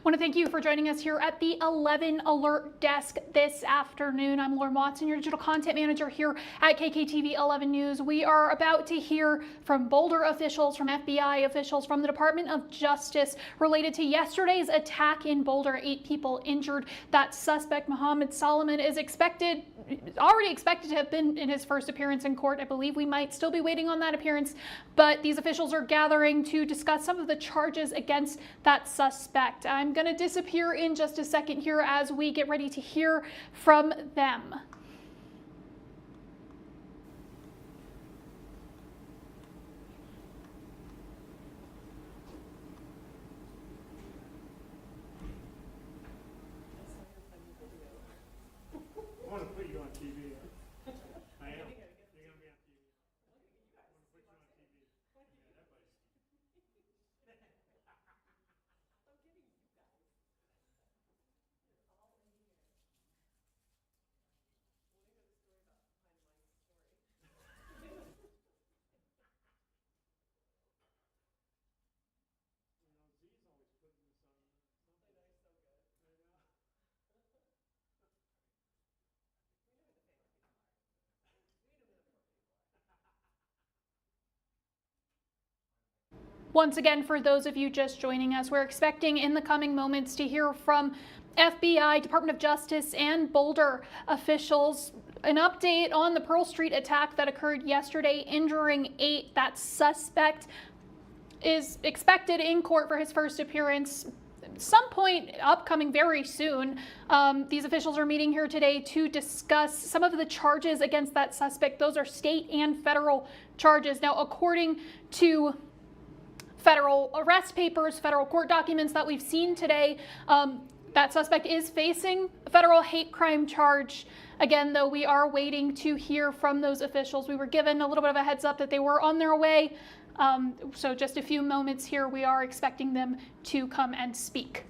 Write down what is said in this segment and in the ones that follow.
want to thank you for joining us here at the 11 Alert Desk this afternoon. I'm Lauren Watson, your digital content manager here at KKTV 11 News. We are about to hear from Boulder officials, from FBI officials, from the Department of Justice related to yesterday's attack in Boulder. 8 people injured. That suspect, Muhammad Solomon, is already expected to have been in his first appearance in court. I believe we might still be waiting on that appearance, but these officials are gathering to discuss some of the charges against that suspect. I'm going to disappear in just a second here as we get ready to hear from them. I want to put you on TV. I am. You're going to be on TV. I want to put you on TV. Once again, for those of you just joining us, we're expecting in the coming moments to hear from FBI, Department of Justice, and Boulder officials. An update on the Pearl Street attack that occurred yesterday, injuring 8. That suspect is expected in court for his first appearance some point upcoming very soon. These officials are meeting here today to discuss some of the charges against that suspect. Those are state and federal charges. Now, according to federal arrest papers, federal court documents that we've seen today, that suspect is facing a federal hate crime charge. Again, though, we are waiting to hear from those officials. We were given a little bit of a heads up that they were on their way. So just a few moments here, we are expecting them to come and speak.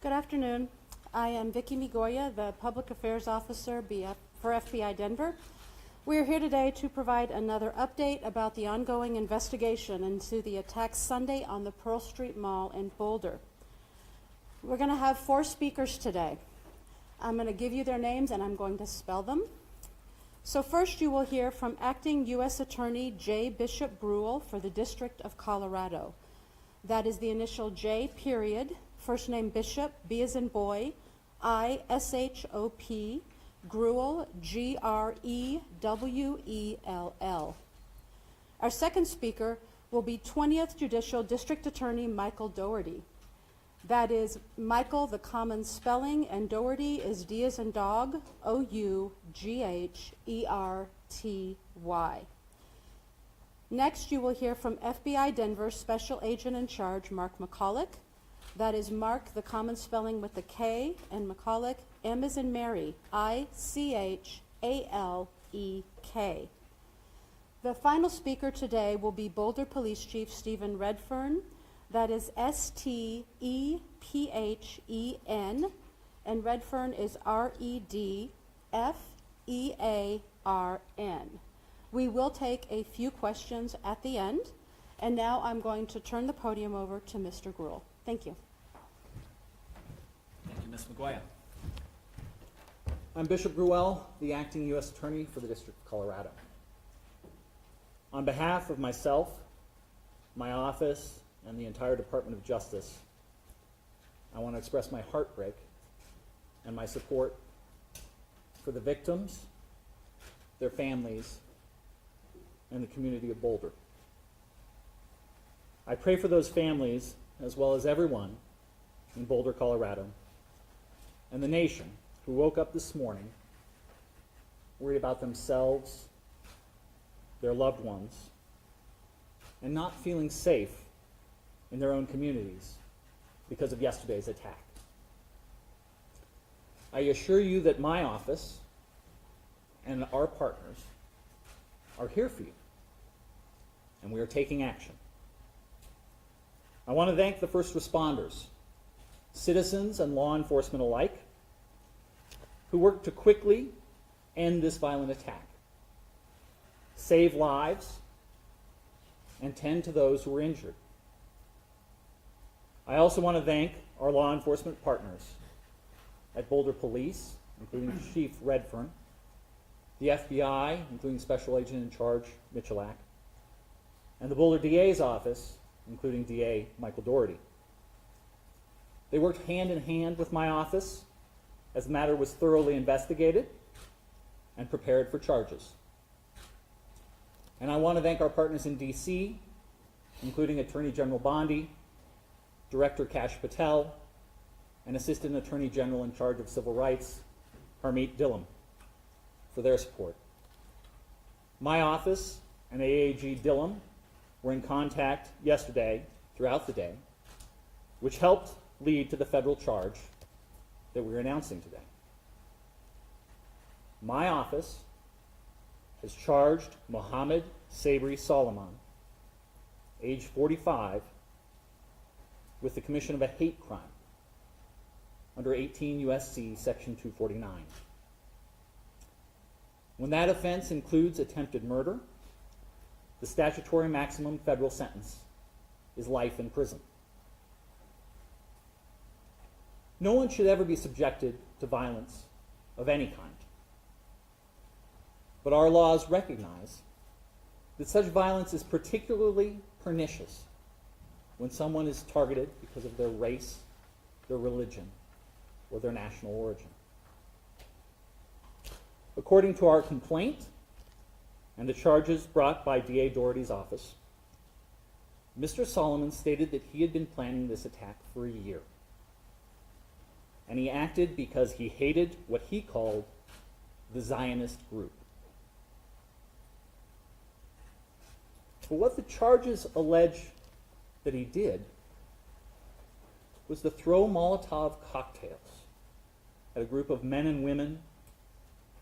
Good afternoon. I am Vicki Migoya, the Public Affairs Officer for FBI Denver. We are here today to provide another update about the ongoing investigation into the attack Sunday on the Pearl Street Mall in Boulder. We're going to have 4 speakers today. I'm going to give you their names and I'm going to spell them. So first you will hear from Acting U.S. Attorney J. Bishop Gruel for the District of Colorado. That is the initial J period. First name Bishop, B as in boy, I-S-H-O-P, Gruel, G-R-E-W-E-L-L. Our second speaker will be 20th Judicial District Attorney Michael Dougherty. That is Michael, the common spelling, and Dougherty is D as in dog, O-U-G-H-E-R-T-Y. Next, you will hear from FBI Denver Special Agent in Charge Mark McCulloch. That is Mark, the common spelling with the K, and McCulloch, M as in Mary, I-C-H-A-L-E-K. The final speaker today will be Boulder Police Chief Stephen Redfern. That is S-T-E-P-H-E-N, and Redfern is R-E-D-F-E-A-R-N. We will take a few questions at the end, and now I'm going to turn the podium over to Mr. Gruel. Thank you. Thank you, Ms. McGuire. I'm Bishop Gruel, the Acting U.S. Attorney for the District of Colorado. On behalf of myself, my office, and the entire Department of Justice, I want to express my heartbreak and my support for the victims, their families, and the community of Boulder. I pray for those families, as well as everyone in Boulder, Colorado, and the nation who woke up this morning worried about themselves, their loved ones, and not feeling safe in their own communities because of yesterday's attack. I assure you that my office and our partners are here for you, and we are taking action. I want to thank the first responders, citizens and law enforcement alike, who worked to quickly end this violent attack, save lives, and tend to those who were injured. I also want to thank our law enforcement partners at Boulder Police, including Chief Redfern, the FBI, including Special Agent in Charge Michalak, and the Boulder DA's office, including DA Michael Doherty. They worked hand in hand with my office as the matter was thoroughly investigated and prepared for charges. And I want to thank our partners in D.C., including Attorney General Bondi, Director Kash Patel, and Assistant Attorney General in charge of Civil Rights, Harmeet Dhillon, for their support. My office and AAG Dhillon were in contact yesterday, throughout the day, which helped lead to the federal charge that we're announcing today. My office has charged Mohammed Sabri Solomon, age 45, with the commission of a hate crime under 18 U.S.C. Section 249. When that offense includes attempted murder, the statutory maximum federal sentence is life in prison. No one should ever be subjected to violence of any kind. But our laws recognize that such violence is particularly pernicious when someone is targeted because of their race, their religion, or their national origin. According to our complaint and the charges brought by DA Doherty's office, Mr. Solomon stated that he had been planning this attack for a year. And he acted because he hated what he called the Zionist group. But what the charges allege that he did was to throw Molotov cocktails at a group of men and women,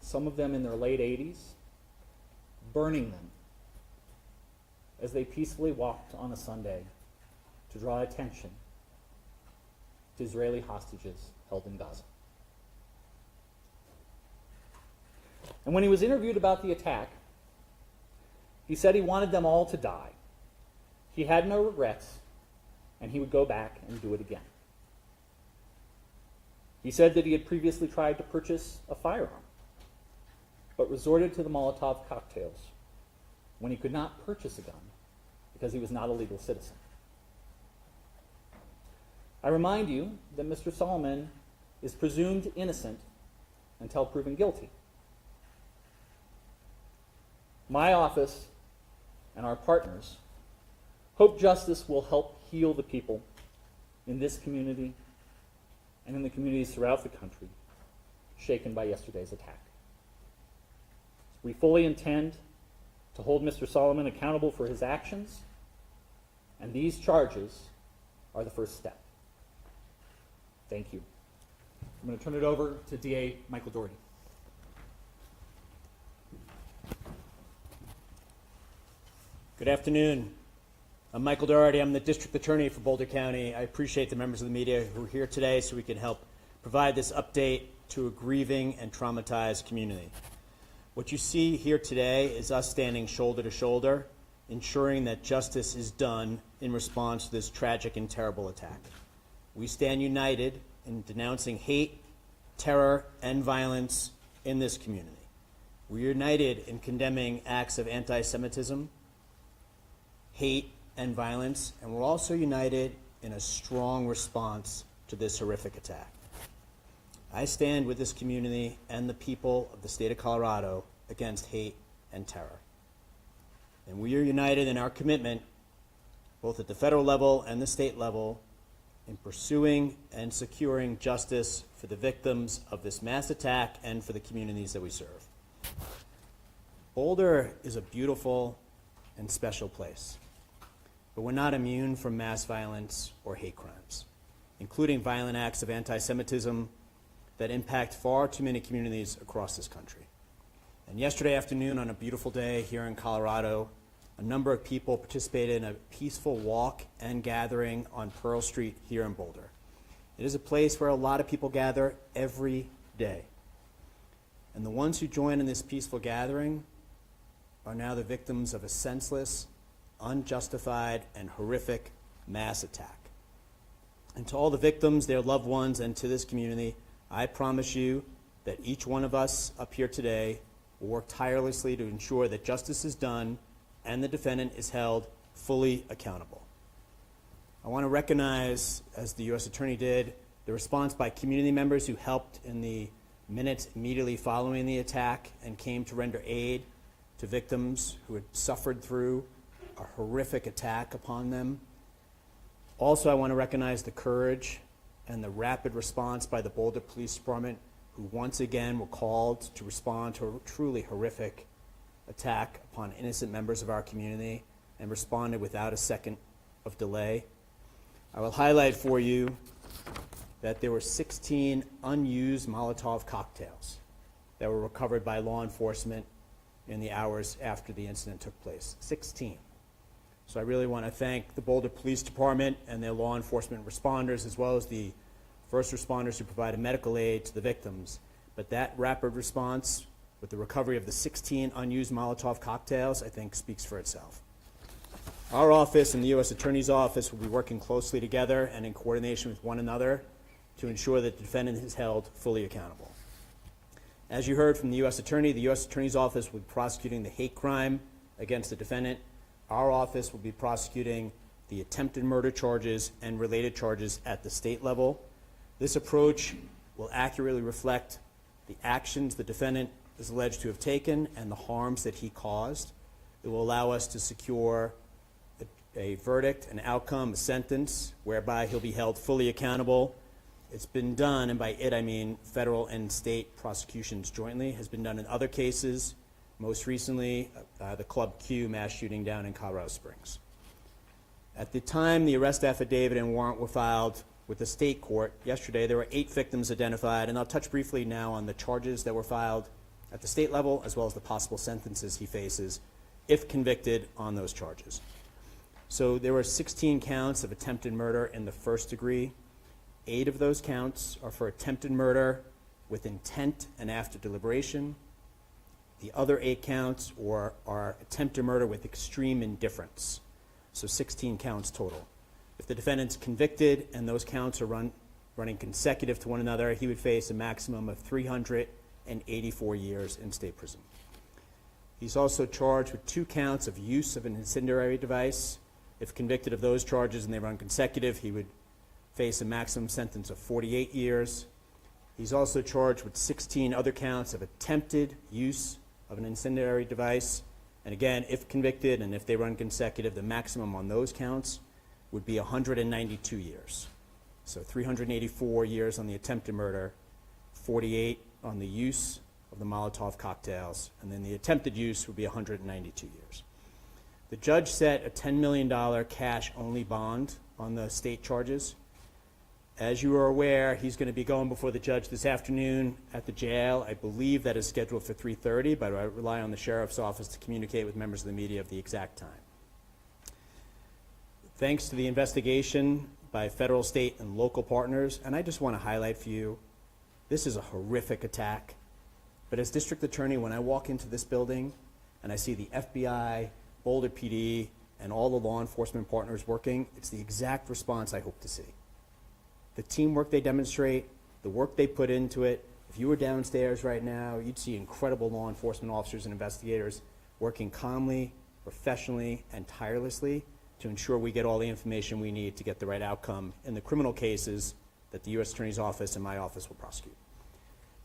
some of them in their late 80s, burning them as they peacefully walked on a Sunday to draw attention to Israeli hostages held in Gaza. And when he was interviewed about the attack, he said he wanted them all to die. He had no regrets, and he would go back and do it again. He said that he had previously tried to purchase a firearm, but resorted to the Molotov cocktails when he could not purchase a gun because he was not a legal citizen. I remind you that Mr. Solomon is presumed innocent until proven guilty. My office and our partners hope justice will help heal the people in this community and in the communities throughout the country shaken by yesterday's attack. We fully intend to hold Mr. Solomon accountable for his actions, and these charges are the first step. Thank you. I'm going to turn it over to DA Michael Doherty. Good afternoon. I'm Michael Doherty. I'm the District Attorney for Boulder County. I appreciate the members of the media who are here today so we can help provide this update to a grieving and traumatized community. What you see here today is us standing shoulder to shoulder, ensuring that justice is done in response to this tragic and terrible attack. We stand united in denouncing hate, terror, and violence in this community. We're united in condemning acts of anti-Semitism, hate, and violence, and we're also united in a strong response to this horrific attack. I stand with this community and the people of the state of Colorado against hate and terror. And we are united in our commitment, both at the federal level and the state level, in pursuing and securing justice for the victims of this mass attack and for the communities that we serve. Boulder is a beautiful and special place, but we're not immune from mass violence or hate crimes, including violent acts of anti-Semitism that impact far too many communities across this country. And yesterday afternoon, on a beautiful day here in Colorado, a number of people participated in a peaceful walk and gathering on Pearl Street here in Boulder. It is a place where a lot of people gather every day. And the ones who join in this peaceful gathering are now the victims of a senseless, unjustified, and horrific mass attack. And to all the victims, their loved ones, and to this community, I promise you that each one of us up here today will work tirelessly to ensure that justice is done and the defendant is held fully accountable. I want to recognize, as the U.S. Attorney did, the response by community members who helped in the minutes immediately following the attack and came to render aid to victims who had suffered through a horrific attack upon them. Also, I want to recognize the courage and the rapid response by the Boulder Police Department, who once again were called to respond to a truly horrific attack upon innocent members of our community and responded without a second of delay. I will highlight for you that there were 16 unused Molotov cocktails that were recovered by law enforcement in the hours after the incident took place. 16. So I really want to thank the Boulder Police Department and their law enforcement responders, as well as the first responders who provided medical aid to the victims. But that rapid response with the recovery of the 16 unused Molotov cocktails, I think speaks for itself. Our office and the U.S. Attorney's Office will be working closely together and in coordination with one another to ensure that the defendant is held fully accountable. As you heard from the U.S. Attorney, the U.S. Attorney's Office will be prosecuting the hate crime against the defendant. Our office will be prosecuting the attempted murder charges and related charges at the state level. This approach will accurately reflect the actions the defendant is alleged to have taken and the harms that he caused. It will allow us to secure a verdict, an outcome, a sentence, whereby he'll be held fully accountable. It's been done, and by it I mean federal and state prosecutions jointly, has been done in other cases, most recently the Club Q mass shooting down in Colorado Springs. At the time the arrest affidavit and warrant were filed with the state court yesterday, there were 8 victims identified, and I'll touch briefly now on the charges that were filed at the state level, as well as the possible sentences he faces if convicted on those charges. So there were 16 counts of attempted murder in the first degree. 8 of those counts are for attempted murder with intent and after deliberation. The other 8 counts are attempted murder with extreme indifference. So 16 counts total. If the defendant's convicted and those counts are running consecutive to one another, he would face a maximum of 384 years in state prison. He's also charged with 2 counts of use of an incendiary device. If convicted of those charges and they run consecutive, he would face a maximum sentence of 48 years. He's also charged with 16 other counts of attempted use of an incendiary device. And again, if convicted and if they run consecutive, the maximum on those counts would be 192 years. So 384 years on the attempted murder, 48 on the use of the Molotov cocktails, and then the attempted use would be 192 years. The judge set a $10 million cash-only bond on the state charges. As you are aware, he's going to be going before the judge this afternoon at the jail. I believe that is scheduled for 3:30, but I rely on the sheriff's office to communicate with members of the media of the exact time. Thanks to the investigation by federal, state, and local partners, and I just want to highlight for you, this is a horrific attack. But as district attorney, when I walk into this building and I see the FBI, Boulder PD, and all the law enforcement partners working, it's the exact response I hope to see. The teamwork they demonstrate, the work they put into it. If you were downstairs right now, you'd see incredible law enforcement officers and investigators working calmly, professionally, and tirelessly to ensure we get all the information we need to get the right outcome in the criminal cases that the U.S. Attorney's Office and my office will prosecute.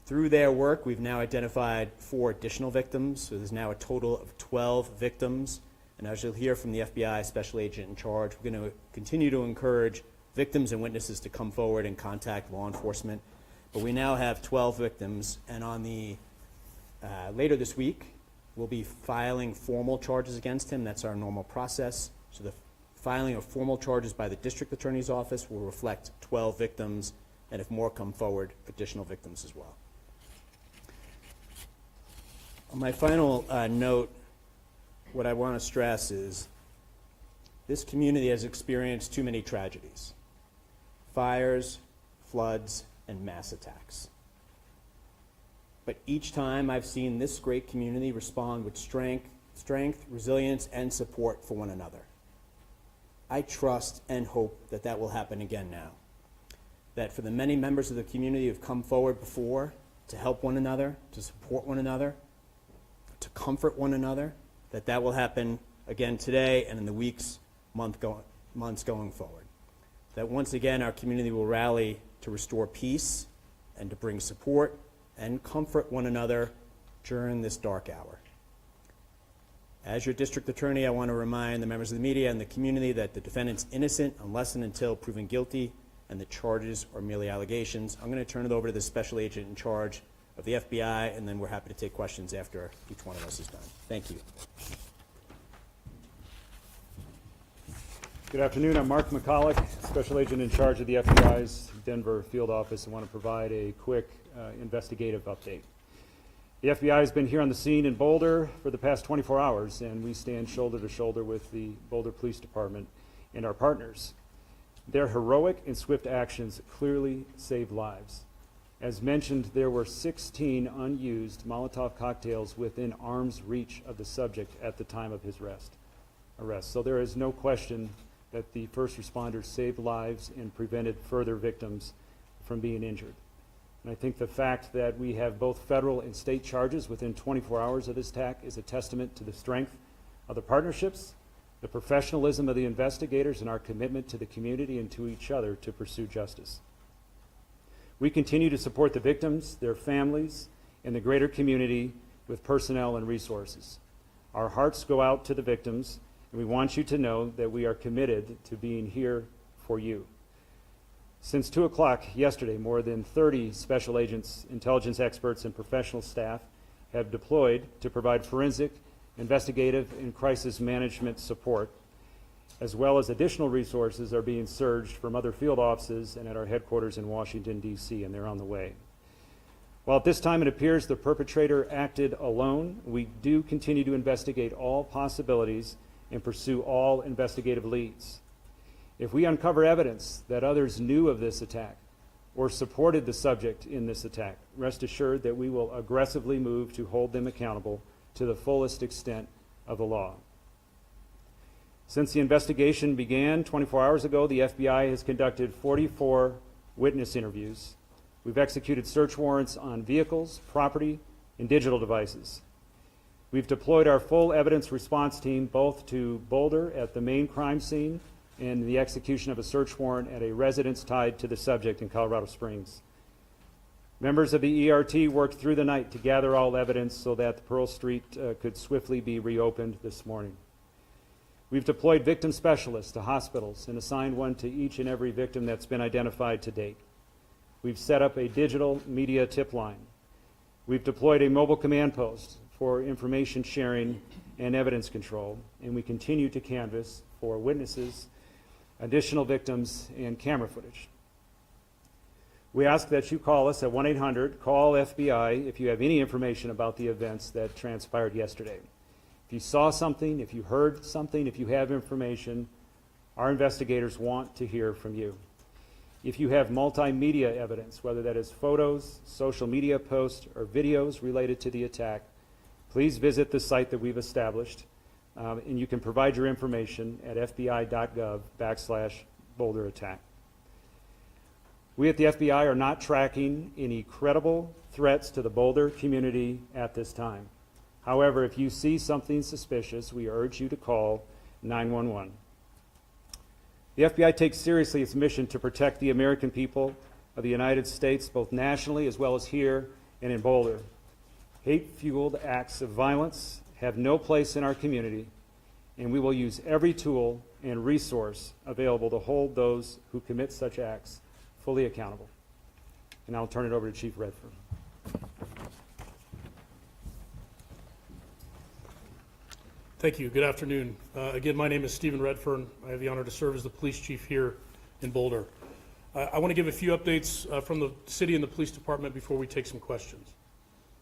Through their work, we've now identified 4 additional victims, so there's now a total of 12 victims And as you'll hear from the FBI special agent in charge, we're going to continue to encourage victims and witnesses to come forward and contact law enforcement. But we now have 12 victims, and on the later this week, we'll be filing formal charges against him. That's our normal process. So the filing of formal charges by the district attorney's office will reflect 12 victims, and if more come forward, additional victims as well. On my final note, what I want to stress is this community has experienced too many tragedies: fires, floods, and mass attacks. But each time I've seen this great community respond with strength, resilience, and support for one another. I trust and hope that that will happen again now. That for the many members of the community who've come forward before to help one another, to support one another, to comfort one another, that that will happen again today and in the weeks, months going forward. That once again our community will rally to restore peace and to bring support and comfort one another during this dark hour. As your district attorney, I want to remind the members of the media and the community that the defendant's innocent unless and until proven guilty, and the charges are merely allegations. I'm going to turn it over to the special agent in charge of the FBI, and then we're happy to take questions after each one of us is done. Thank you. Good afternoon. I'm Mark McCulloch, Special Agent in charge of the FBI's Denver field office. I want to provide a quick investigative update. The FBI has been here on the scene in Boulder for the past 24 hours, and we stand shoulder to shoulder with the Boulder Police Department and our partners. Their heroic and swift actions clearly saved lives. As mentioned, there were 16 unused Molotov cocktails within arm's reach of the subject at the time of his arrest. So there is no question that the first responders saved lives and prevented further victims from being injured. And I think the fact that we have both federal and state charges within 24 hours of this attack is a testament to the strength of the partnerships, the professionalism of the investigators, and our commitment to the community and to each other to pursue justice. We continue to support the victims, their families, and the greater community with personnel and resources. Our hearts go out to the victims, and we want you to know that we are committed to being here for you. Since 2 o'clock yesterday, more than 30 special agents, intelligence experts, and professional staff have deployed to provide forensic, investigative, and crisis management support, as well as additional resources are being surged from other field offices and at our headquarters in Washington, D.C., and they're on the way. While at this time it appears the perpetrator acted alone, we do continue to investigate all possibilities and pursue all investigative leads. If we uncover evidence that others knew of this attack or supported the subject in this attack, rest assured that we will aggressively move to hold them accountable to the fullest extent of the law. Since the investigation began 24 hours ago, the FBI has conducted 44 witness interviews. We've executed search warrants on vehicles, property, and digital devices. We've deployed our full evidence response team both to Boulder at the main crime scene and the execution of a search warrant at a residence tied to the subject in Colorado Springs. Members of the ERT worked through the night to gather all evidence so that the Pearl Street could swiftly be reopened this morning. We've deployed victim specialists to hospitals and assigned one to each and every victim that's been identified to date. We've set up a digital media tip line. We've deployed a mobile command post for information sharing and evidence control, and we continue to canvass for witnesses, additional victims, and camera footage. We ask that you call us at 1-800-CALL-FBI if you have any information about the events that transpired yesterday. If you saw something, if you heard something, if you have information, our investigators want to hear from you. If you have multimedia evidence, whether that is photos, social media posts, or videos related to the attack, please visit the site that we've established, and you can provide your information at fbi.gov/Boulder attack. We at the FBI are not tracking any credible threats to the Boulder community at this time. However, if you see something suspicious, we urge you to call 911. The FBI takes seriously its mission to protect the American people of the United States, both nationally as well as here and in Boulder. Hate-fueled acts of violence have no place in our community, and we will use every tool and resource available to hold those who commit such acts fully accountable. And I'll turn it over to Chief Redford. Thank you. Good afternoon. Again, my name is Stephen Redfern. I have the honor to serve as the police chief here in Boulder. I want to give a few updates from the city and the police department before we take some questions.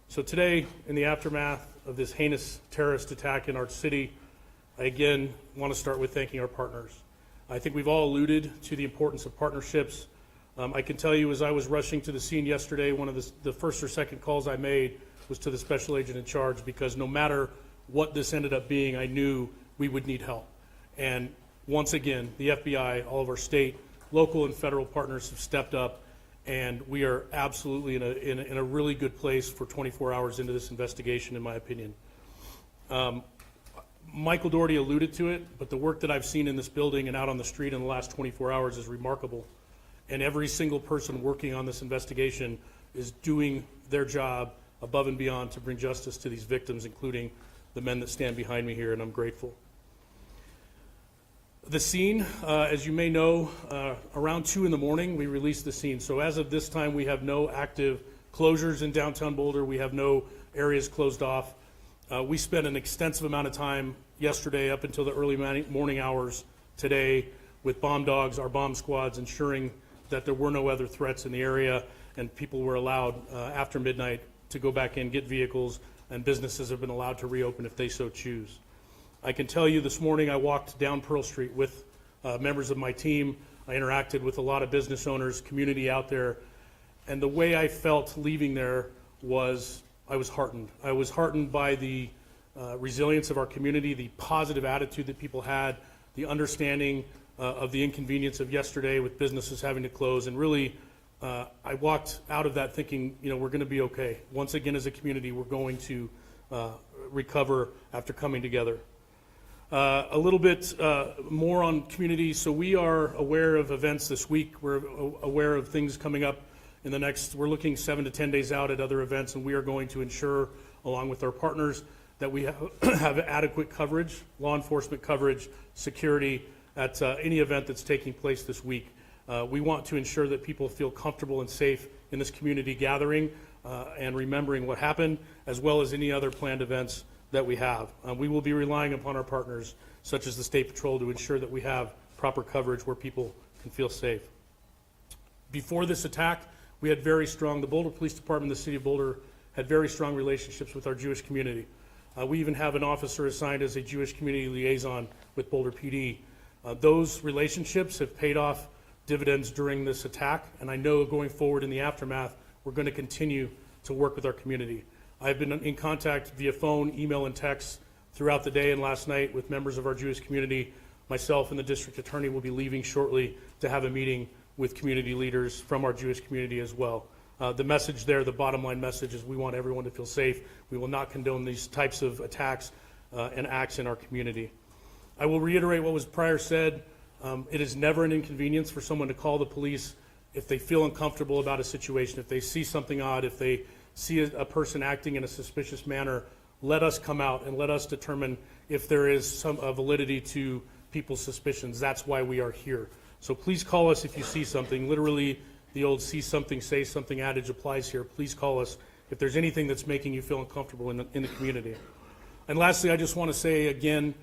So today, in the aftermath of this heinous terrorist attack in our city, I again want to start with thanking our partners. I think we've all alluded to the importance of partnerships. I can tell you, as I was rushing to the scene yesterday, one of the first or second calls I made was to the special agent in charge, because no matter what this ended up being, I knew we would need help. And once again, the FBI, all of our state, local, and federal partners have stepped up, and we are absolutely in a really good place for 24 hours into this investigation, in my opinion. Michael Doherty alluded to it, but the work that I've seen in this building and out on the street in the last 24 hours is remarkable. And every single person working on this investigation is doing their job above and beyond to bring justice to these victims, including the men that stand behind me here, and I'm grateful. The scene, as you may know, around 2 in the morning, we released the scene. So as of this time, we have no active closures in downtown Boulder. We have no areas closed off. We spent an extensive amount of time yesterday up until the early morning hours today with bomb dogs, our bomb squads, ensuring that there were no other threats in the area, and people were allowed after midnight to go back in, get vehicles, and businesses have been allowed to reopen if they so choose. I can tell you this morning I walked down Pearl Street with members of my team. I interacted with a lot of business owners, community out there, and the way I felt leaving there was I was heartened. I was heartened by the resilience of our community, the positive attitude that people had, the understanding of the inconvenience of yesterday with businesses having to close, and really I walked out of that thinking, we're going to be okay. Once again, as a community, we're going to recover after coming together. A little bit more on community. So we are aware of events this week. We're aware of things coming up in the next, we're looking 7 to 10 days out at other events, and we are going to ensure, along with our partners, that we have adequate coverage, law enforcement coverage, security at any event that's taking place this week. We want to ensure that people feel comfortable and safe in this community gathering and remembering what happened, as well as any other planned events that we have. We will be relying upon our partners, such as the State Patrol, to ensure that we have proper coverage where people can feel safe. Before this attack, we had the Boulder Police Department, the City of Boulder, had very strong relationships with our Jewish community. We even have an officer assigned as a Jewish community liaison with Boulder PD. Those relationships have paid off dividends during this attack, and I know going forward in the aftermath, we're going to continue to work with our community. I've been in contact via phone, email, and text throughout the day and last night with members of our Jewish community. Myself and the district attorney will be leaving shortly to have a meeting with community leaders from our Jewish community as well. The message there, the bottom line message, is we want everyone to feel safe. We will not condone these types of attacks and acts in our community. I will reiterate what was prior said. It is never an inconvenience for someone to call the police if they feel uncomfortable about a situation, if they see something odd, if they see a person acting in a suspicious manner. Let us come out and let us determine if there is some validity to people's suspicions. That's why we are here. So please call us if you see something. Literally, the old see something, say something adage applies here. Please call us if there's anything that's making you feel uncomfortable in the community. And lastly, I just want to say again,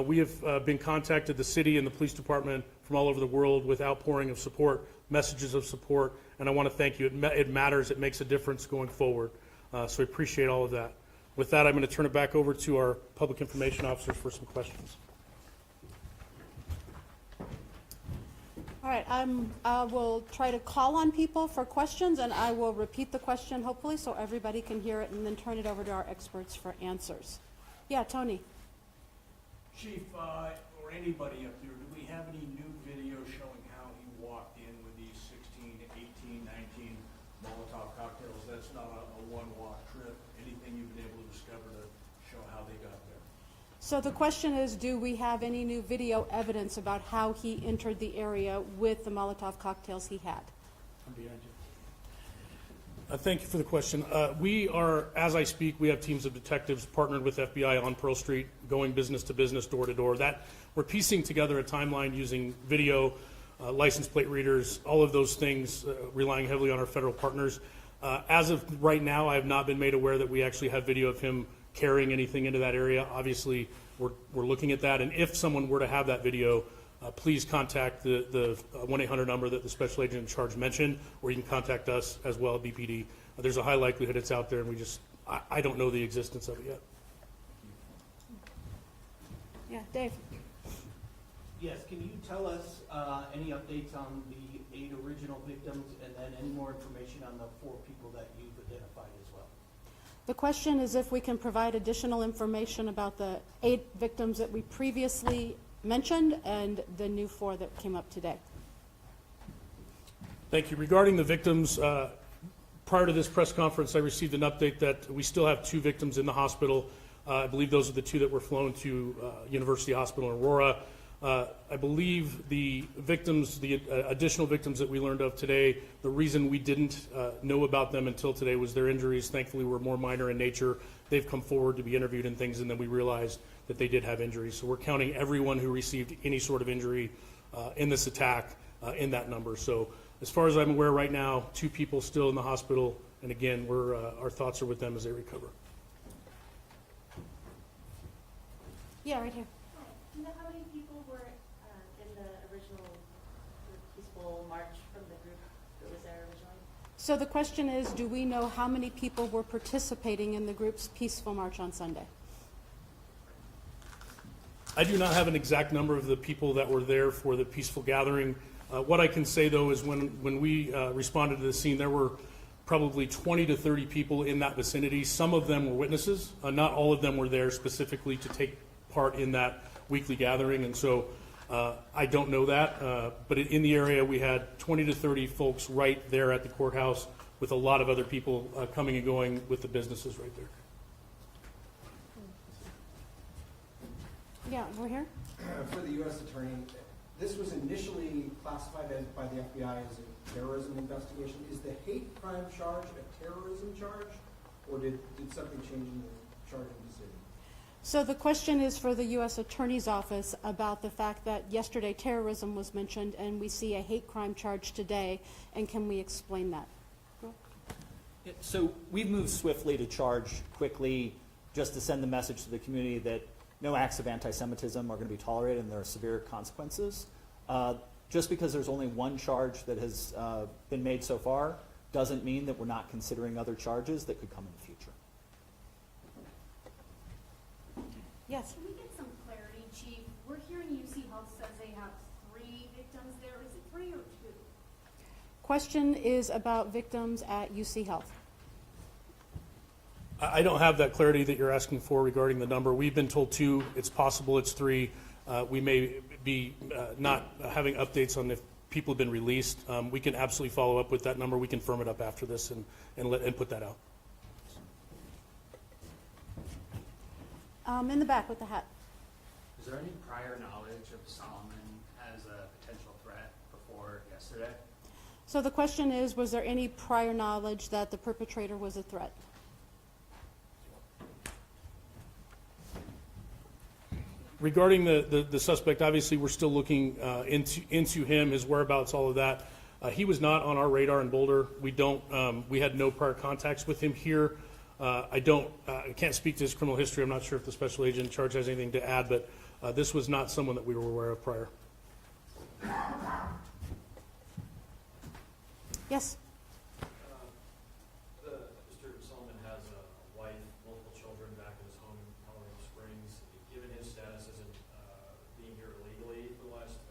we have been contacted, the city and the police department from all over the world, with outpouring of support, messages of support, and I want to thank you. It matters. It makes a difference going forward. So I appreciate all of that. With that, I'm going to turn it back over to our public information officers for some questions. All right, I will try to call on people for questions, and I will repeat the question, hopefully, so everybody can hear it, and then turn it over to our experts for answers. Yeah, Tony. Chief, or anybody up there, do we have any new video showing how he walked in with these 16, 18, 19 Molotov cocktails? That's not a one-walk trip. Anything you've been able to discover to show how they got there? So the question is, do we have any new video evidence about how he entered the area with the Molotov cocktails he had? I'm behind Thank you for the question. We are, as I speak, we have teams of detectives partnered with FBI on Pearl Street, going business to business, door to door. That we're piecing together a timeline using video, license plate readers, all of those things, relying heavily on our federal partners. As of right now, I have not been made aware that we actually have video of him carrying anything into that area. Obviously, we're looking at that, and if someone were to have that video, please contact the 1-800 number that the special agent in charge mentioned, or you can contact us as well at BPD. There's a high likelihood it's out there, and I don't know the existence of it yet. Yeah, Dave. Yes, can you tell us any updates on the 8 original victims, and then any more information on the 4 people that you've identified as well? The question is if we can provide additional information about the 8 victims that we previously mentioned and the new 4 that came up today. Thank you. Regarding the victims, prior to this press conference, I received an update that we still have 2 victims in the hospital. I believe those are the 2 that were flown to University Hospital in Aurora. I believe the victims, the additional victims that we learned of today, the reason we didn't know about them until today was their injuries, thankfully, were more minor in nature. They've come forward to be interviewed and things, and then we realized that they did have injuries. So we're counting everyone who received any sort of injury in this attack in that number. So as far as I'm aware right now, 2 people still in the hospital, and again, our thoughts are with them as they recover. Yeah, right here. Do you know how many people were in the original peaceful march from the group that was there originally? So the question is, do we know how many people were participating in the group's peaceful march on Sunday? I do not have an exact number of the people that were there for the peaceful gathering. What I can say, though, is when we responded to the scene, there were probably 20 to 30 people in that vicinity. Some of them were witnesses. Not all of them were there specifically to take part in that weekly gathering, and so I don't know that. But in the area, we had 20 to 30 folks right there at the courthouse with a lot of other people coming and going with the businesses right there. Yeah, we're here. For the U.S. Attorney, this was initially classified by the FBI as a terrorism investigation. Is the hate crime charge a terrorism charge, or did something change in the charging decision? So the question is for the U.S. Attorney's Office about the fact that yesterday terrorism was mentioned and we see a hate crime charge today, and can we explain that? So we've moved swiftly to charge quickly, just to send the message to the community that no acts of anti-Semitism are going to be tolerated and there are severe consequences. Just because there's only one charge that has been made so far doesn't mean that we're not considering other charges that could come in the future. Yes. Can we get some clarity, Chief? We're hearing UC Health says they have 3 victims there. Is it 3 or 2? Question is about victims at UC Health. I don't have that clarity that you're asking for regarding the number. We've been told 2. It's possible it's 3. We may be not having updates on if people have been released. We can absolutely follow up with that number. We can firm it up after this and put that out. In the back with the hat. Is there any prior knowledge of Solomon as a potential threat before yesterday? So the question is, was there any prior knowledge that the perpetrator was a threat? Regarding the suspect, obviously we're still looking into him, his whereabouts, all of that. He was not on our radar in Boulder. We had no prior contacts with him here. I can't speak to his criminal history. I'm not sure if the special agent in charge has anything to add, but this was not someone that we were aware of prior. Yes. Mr. Solomon has a wife, multiple children back in his home in Colorado Springs. Given his status as being here illegally for the last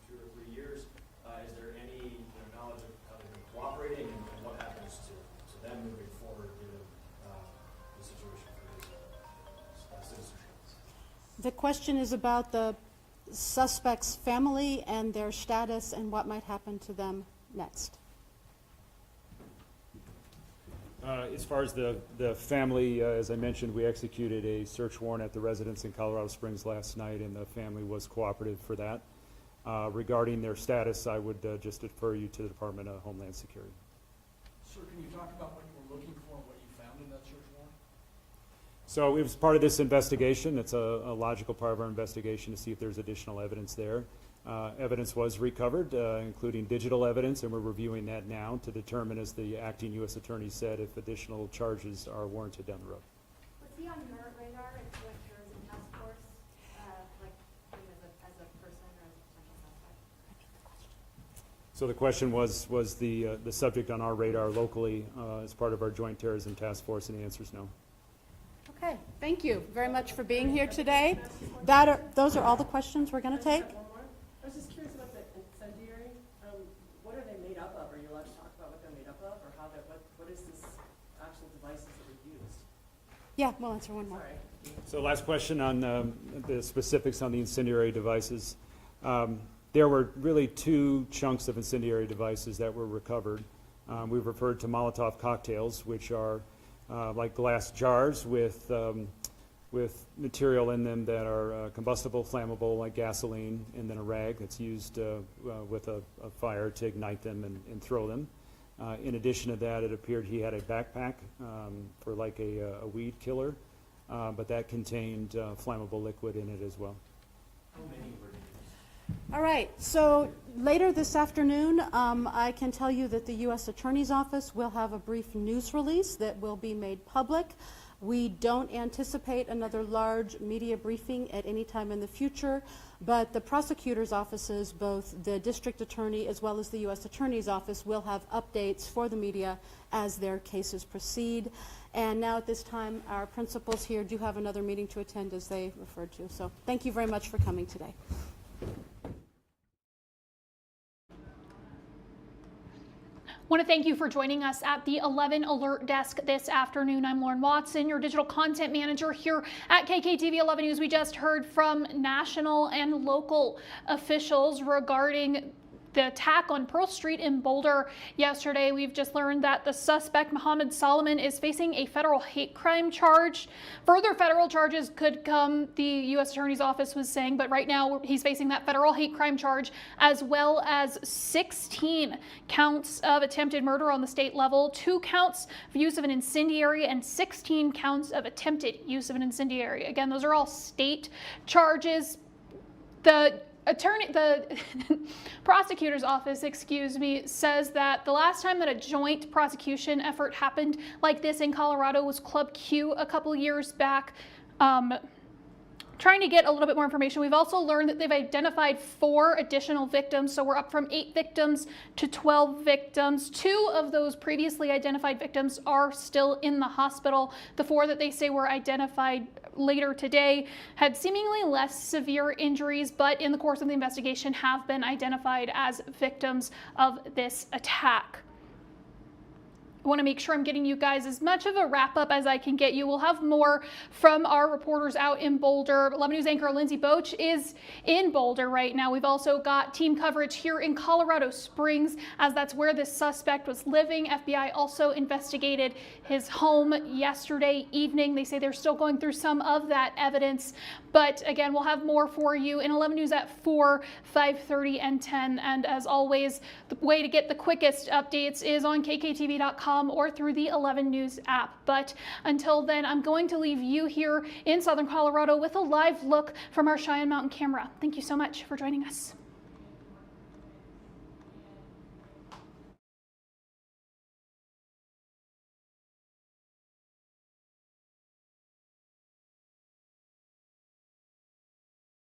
2 or 3 years, is there any knowledge of how they've been cooperating and what happens to them moving forward given the situation for his citizenship? The question is about the suspect's family and their status and what might happen to them next. As far as the family, as I mentioned, we executed a search warrant at the residence in Colorado Springs last night, and the family was cooperative for that. Regarding their status, I would just defer you to the Department of Homeland Security. Sir, can you talk about what you were looking for and what you found in that search warrant? So it was part of this investigation. It's a logical part of our investigation to see if there's additional evidence there. Evidence was recovered, including digital evidence, and we're reviewing that now to determine, as the acting U.S. Attorney said, if additional charges are warranted down the road. Was he on your radar at Joint Terrorism Task Force, like as a person or as a potential suspect? So the question was the subject on our radar locally as part of our Joint Terrorism Task Force, and the answer is no. Okay, thank you very much for being here today. Those are all the questions we're going to take. I was just curious about the incendiary. What are they made up of? Are you allowed to talk about what they're made up of, or what is this actual devices that were used? Yeah, we'll answer one more. Sorry. So last question on the specifics on the incendiary devices. There were really two chunks of incendiary devices that were recovered. We've referred to Molotov cocktails, which are like glass jars with material in them that are combustible, flammable, like gasoline, and then a rag that's used with a fire to ignite them and throw them. In addition to that, it appeared he had a backpack for like a weed killer, but that contained flammable liquid in it as well. How many were used? All right, so later this afternoon, I can tell you that the U.S. Attorney's Office will have a brief news release that will be made public. We don't anticipate another large media briefing at any time in the future, but the prosecutor's offices, both the district attorney as well as the U.S. Attorney's Office, will have updates for the media as their cases proceed. And now at this time, our principals here do have another meeting to attend, as they referred to. So thank you very much for coming today. I want to thank you for joining us at the 11 Alert Desk this afternoon. I'm Lauren Watson, your digital content manager here at KKTV 11 News. We just heard from national and local officials regarding the attack on Pearl Street in Boulder yesterday. We've just learned that the suspect, Mohammed Solomon, is facing a federal hate crime charge. Further federal charges could come, the U.S. Attorney's Office was saying, but right now he's facing that federal hate crime charge, as well as 16 counts of attempted murder on the state level, 2 counts of use of an incendiary, and 16 counts of attempted use of an incendiary. Again, those are all state charges. The prosecutor's office, says that the last time that a joint prosecution effort happened like this in Colorado was Club Q a couple years back. Trying to get a little bit more information. We've also learned that they've identified 4 additional victims, so we're up from 8 victims to 12 victims. 2 of those previously identified victims are still in the hospital. The 4 that they say were identified later today had seemingly less severe injuries, but in the course of the investigation have been identified as victims of this attack. I want to make sure I'm getting you guys as much of a wrap up as I can get you. We'll have more from our reporters out in Boulder. 11 News anchor Lindsay Boach is in Boulder right now. We've also got team coverage here in Colorado Springs, as that's where this suspect was living. FBI also investigated his home yesterday evening. They say they're still going through some of that evidence. But again, we'll have more for you in 11 News at 4, 5:30, and 10. And as always, the way to get the quickest updates is on KKTV.com or through the 11 News app. But until then, I'm going to leave you here in Southern Colorado with a live look from our Cheyenne Mountain camera. Thank you so much for joining us.